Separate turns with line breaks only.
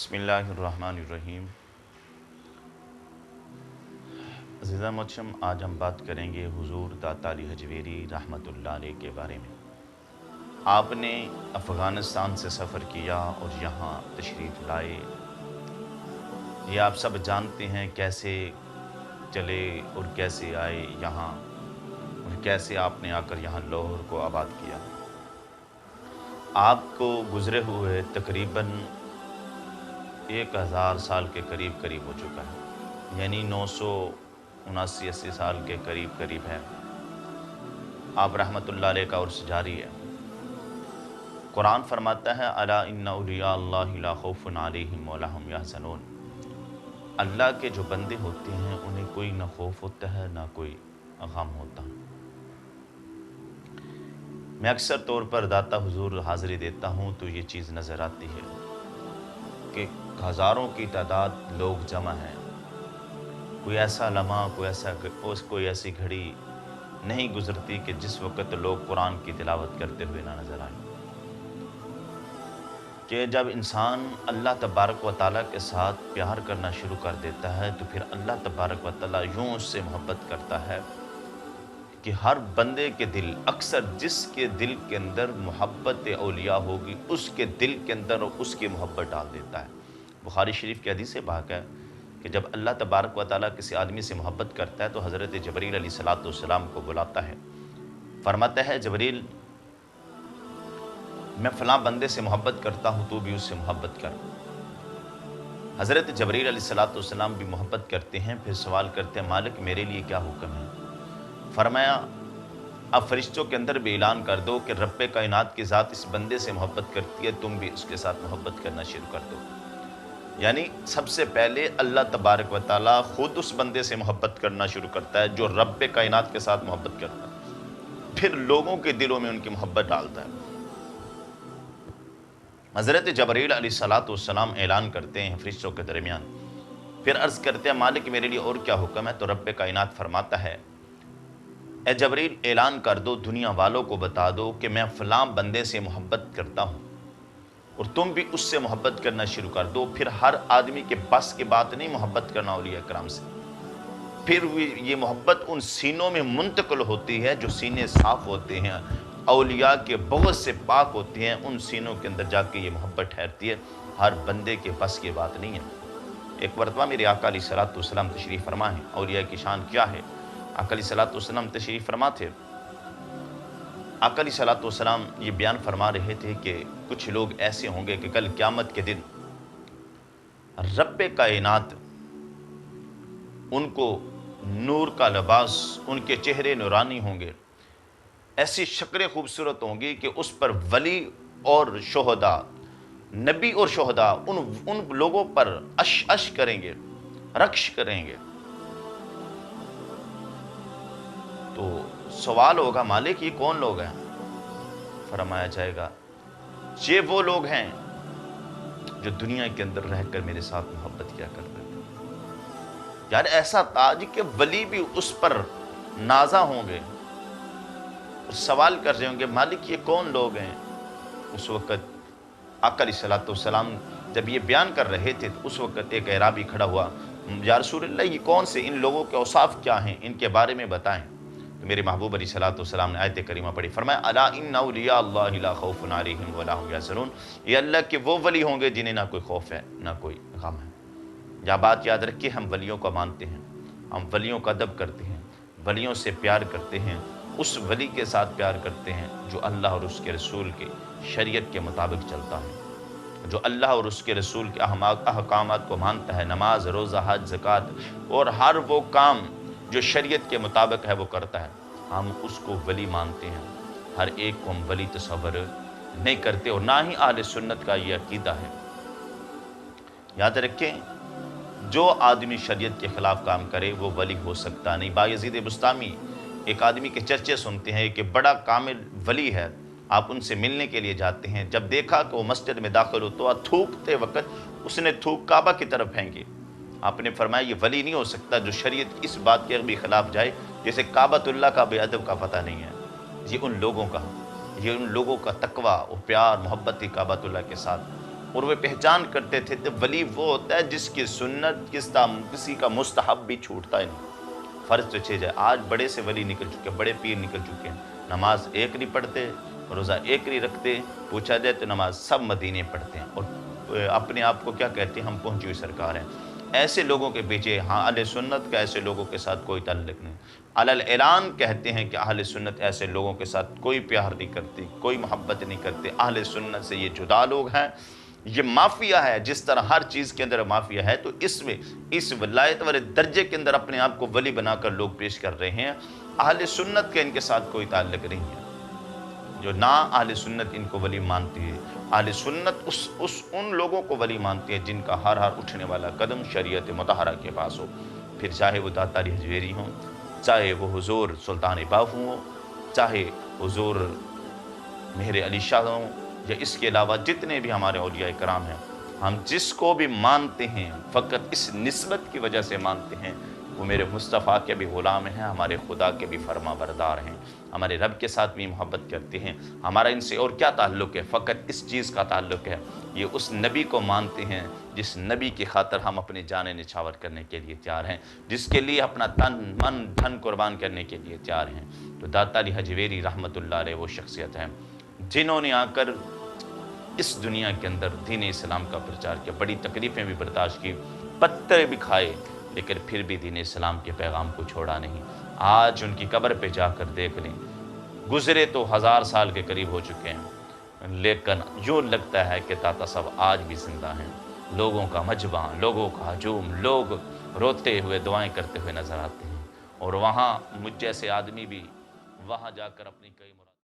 بسم اللہ الرحمن الرحیم۔ عزیزہ محترم، آج ہم بات کریں گے حضور داتا علی حجویری رحمۃ اللہ علیہ کے بارے میں۔ آپ نے افغانستان سے سفر کیا اور یہاں تشریف لائے۔ یہ آپ سب جانتے ہیں کیسے چلے اور کیسے آئے یہاں، اور کیسے آپ نے آ کر یہاں لاہور کو آباد کیا۔ آپ کو گزرے ہوئے تقریباً 1000 سال کے قریب ہو چکا ہے، یعنی 979-80 سال کے قریب ہے۔ آپ رحمت اللہ علیہ کا عرص جاری ہے۔ قرآن فرماتا ہے الا ان اولیاء اللہ لا خوف علیہم ولا ھم یحزنون۔ اللہ کے جو بندے ہوتے ہیں انہیں کوئی نہ خوف ہوتا ہے نہ کوئی غم ہوتا ہے۔ میں اکثر طور پر داتا حضور حاضری دیتا ہوں تو یہ چیز نظر آتی ہے کہ ہزاروں کی تعداد لوگ جمع ہیں۔ کوئی ایسا لمحہ، کوئی ایسی گھڑی نہیں گزرتی کہ جس وقت لوگ قرآن کی تلاوت کرتے ہوئے نہ نظر آئیں۔ کہ جب انسان اللہ تبارک و تعالیٰ کے ساتھ پیار کرنا شروع کر دیتا ہے تو پھر اللہ تبارک و تعالیٰ یوں اس سے محبت کرتا ہے کہ ہر بندے کے دل، اکثر جس کے دل کے اندر محبت اولیاء ہوگی اس کے دل کے اندر اس کی محبت ڈال دیتا ہے۔ بخاری شریف کی حدیث پاک ہے کہ جب اللہ تبارک و تعالیٰ کسی آدمی سے محبت کرتا ہے تو حضرت جبریل علیہ السلام کو بلاتا ہے، فرماتا ہے جبریل میں فلاں بندے سے محبت کرتا ہوں، تو بھی اس سے محبت کر۔ حضرت جبریل علیہ السلام بھی محبت کرتے ہیں، پھر سوال کرتے ہیں مالک میرے لیے کیا حکم ہے؟ فرمایا اب فرشتوں کے اندر بھی اعلان کر دو کہ رب کائنات کی ذات اس بندے سے محبت کرتی ہے، تم بھی اس کے ساتھ محبت کرنا شروع کر دو۔ یعنی سب سے پہلے اللہ تبارک و تعالیٰ خود اس بندے سے محبت کرنا شروع کرتا ہے جو رب کائنات کے ساتھ محبت کرتا ہے، پھر لوگوں کے دلوں میں ان کی محبت ڈالتا ہے۔ حضرت جبریل علیہ السلام اعلان کرتے ہیں فرشتوں کے درمیان، پھر عرض کرتے ہیں مالک میرے لیے اور کیا حکم ہے؟ تو رب کائنات فرماتا ہے اے جبریل اعلان کر دو، دنیا والوں کو بتا دو کہ میں فلاں بندے سے محبت کرتا ہوں اور تم بھی اس سے محبت کرنا شروع کر دو۔ پھر ہر آدمی کے بس کی بات نہیں محبت کرنا اولیاء کرام سے، پھر یہ محبت ان سینوں میں منتقل ہوتی ہے جو سینے صاف ہوتے ہیں، اولیاء کے بغض سے پاک ہوتے ہیں، ان سینوں کے اندر جا کے یہ محبت ٹھہرتی ہے۔ ہر بندے کے بس کی بات نہیں ہے۔ ایک مرتبہ میرے آقا علیہ السلام تشریف فرما ہے۔ اولیاء کی شان کیا ہے؟ آقا علیہ السلام تشریف فرما تھے۔ آقا علیہ السلام یہ بیان فرما رہے تھے کہ کچھ لوگ ایسے ہوں گے کہ کل قیامت کے دن رب کائنات ان کو نور کا لباس، ان کے چہرے نورانی ہوں گے، ایسی شکلیں خوبصورت ہوں گی کہ اس پر ولی اور شہداء، نبی اور شہداء ان لوگوں پر عش کریں گے، رقص کریں گے۔ تو سوال ہوگا مالک یہ کون لوگ ہیں؟ فرمایا جائے گا یہ وہ لوگ ہیں جو دنیا کے اندر رہ کر میرے ساتھ محبت کیا کرتے تھے۔ یار ایسا تاج کہ ولی بھی اس پر نازا ہوں گے اور سوال کر رہے ہوں گے مالک یہ کون لوگ ہیں؟ اس وقت آقا علیہ السلام جب یہ بیان کر رہے تھے تو اس وقت ایک اعرابی کھڑا ہوا، یا رسول اللہ یہ کون سے، ان لوگوں کے اوصاف کیا ہیں، ان کے بارے میں بتائیں۔ تو میرے محبوب علیہ السلام نے آیت کریمہ پڑھی، فرمایا الا ان اولیاء اللہ لا خوف علیہم ولا ھم یحزنون۔ یہ اللہ کے وہ ولی ہوں گے جنہیں نہ کوئی خوف ہے نہ کوئی غم ہے۔ یا بات یاد رکھیے، ہم ولیوں کو مانتے ہیں، ہم ولیوں کا ادب کرتے ہیں، ولیوں سے پیار کرتے ہیں، اس ولی کے ساتھ پیار کرتے ہیں جو اللہ اور اس کے رسول کی شریعت کے مطابق چلتا ہے، جو اللہ اور اس کے رسول کے احکامات کو مانتا ہے، نماز، روزہ، حج، زکوٰۃ اور ہر وہ کام جو شریعت کے مطابق ہے وہ کرتا ہے، ہم اس کو ولی مانتے ہیں۔ ہر ایک کو ہم ولی تصور نہیں کرتے اور نہ ہی اہل سنت کا یہ عقیدہ ہے۔ یاد رکھیں جو آدمی شریعت کے خلاف کام کرے وہ ولی ہو سکتا نہیں۔ بایزید بسطامی ایک آدمی کے چرچے سنتے ہیں کہ بڑا کامل ولی ہے، آپ ان سے ملنے کے لیے جاتے ہیں، جب دیکھا کہ وہ مسجد میں داخل ہوتا تھوکتے وقت اس نے تھوک کعبہ کی طرف پھینکی۔ آپ نے فرمایا یہ ولی نہیں ہو سکتا جو شریعت اس بات کے بھی خلاف جائے، جیسے کعبۃ اللہ کا بے ادب کا پتہ نہیں ہے۔ یہ ان لوگوں کا تقویٰ اور پیار محبت ہی کعبۃ اللہ کے ساتھ اور وہ پہچان کرتے تھے کہ ولی وہ ہوتا ہے جس کی سنت کسی کا مستحب بھی چھوٹتا ہے نہیں، فرض تو چھے جائے۔ آج بڑے سے ولی نکل چکے ہیں، بڑے پیر نکل چکے ہیں، نماز ایک نہیں پڑھتے، روزہ ایک نہیں رکھتے، پوچھا جائے تو نماز سب مدینے پڑھتے ہیں، اور اپنے آپ کو کیا کہتے ہیں، ہم پہنچی ہوئی سرکار ہیں۔ ایسے لوگوں کے پیچھے اہل سنت کا ایسے لوگوں کے ساتھ کوئی تعلق نہیں۔ علی اعلان کہتے ہیں کہ اہل سنت ایسے لوگوں کے ساتھ کوئی پیار نہیں کرتی، کوئی محبت نہیں کرتے، اہل سنت سے یہ جدا لوگ ہیں، یہ مافیا ہے۔ جس طرح ہر چیز کے اندر مافیا ہے، تو اس میں اس ولایت والے درجے کے اندر اپنے آپ کو ولی بنا کر لوگ پیش کر رہے ہیں۔ اہل سنت کا ان کے ساتھ کوئی تعلق نہیں ہے، جو نہ اہل سنت ان کو ولی مانتی ہے۔ اہل سنت ان لوگوں کو ولی مانتی ہے جن کا ہر اٹھنے والا قدم شریعت مطہرہ کے پاس ہو، پھر چاہے وہ داتا علی حجویری ہوں، چاہے وہ حضور سلطان باہو ہوں، چاہے حضور مہر علی شاہ ہوں، یا اس کے علاوہ جتنے بھی ہمارے اولیاء کرام ہیں۔ ہم جس کو بھی مانتے ہیں فقط اس نسبت کی وجہ سے مانتے ہیں، وہ میرے مصطفیٰ کے بھی غلام ہیں، ہمارے خدا کے بھی فرما بردار ہیں، ہمارے رب کے ساتھ بھی محبت کرتے ہیں۔ ہمارا ان سے اور کیا تعلق ہے؟ فقط اس چیز کا تعلق ہے، یہ اس نبی کو مانتے ہیں جس نبی کی خاطر ہم اپنی جانیں نچھاور کرنے کے لیے تیار ہیں، جس کے لیے اپنا تن من دھن قربان کرنے کے لیے تیار ہیں۔ تو داتا علی حجویری رحمۃ اللہ علیہ وہ شخصیت ہے جنہوں نے آ کر اس دنیا کے اندر دین اسلام کا پرچار کیا، بڑی تکلیفیں بھی برداشت کی، پتھر بھی کھائے، لیکن پھر بھی دین اسلام کے پیغام کو چھوڑا نہیں۔ آج ان کی قبر پہ جا کر دیکھ لیں، گزرے تو 1000 سال کے قریب ہو چکے ہیں، لیکن یوں لگتا ہے کہ داتا صاحب آج بھی زندہ ہیں۔ لوگوں کا مجمع، لوگوں کا ہجوم، لوگ روتے ہوئے دعائیں کرتے ہوئے نظر آتے ہیں، اور وہاں مجھ جیسے آدمی بھی وہاں جا کر اپنی کئی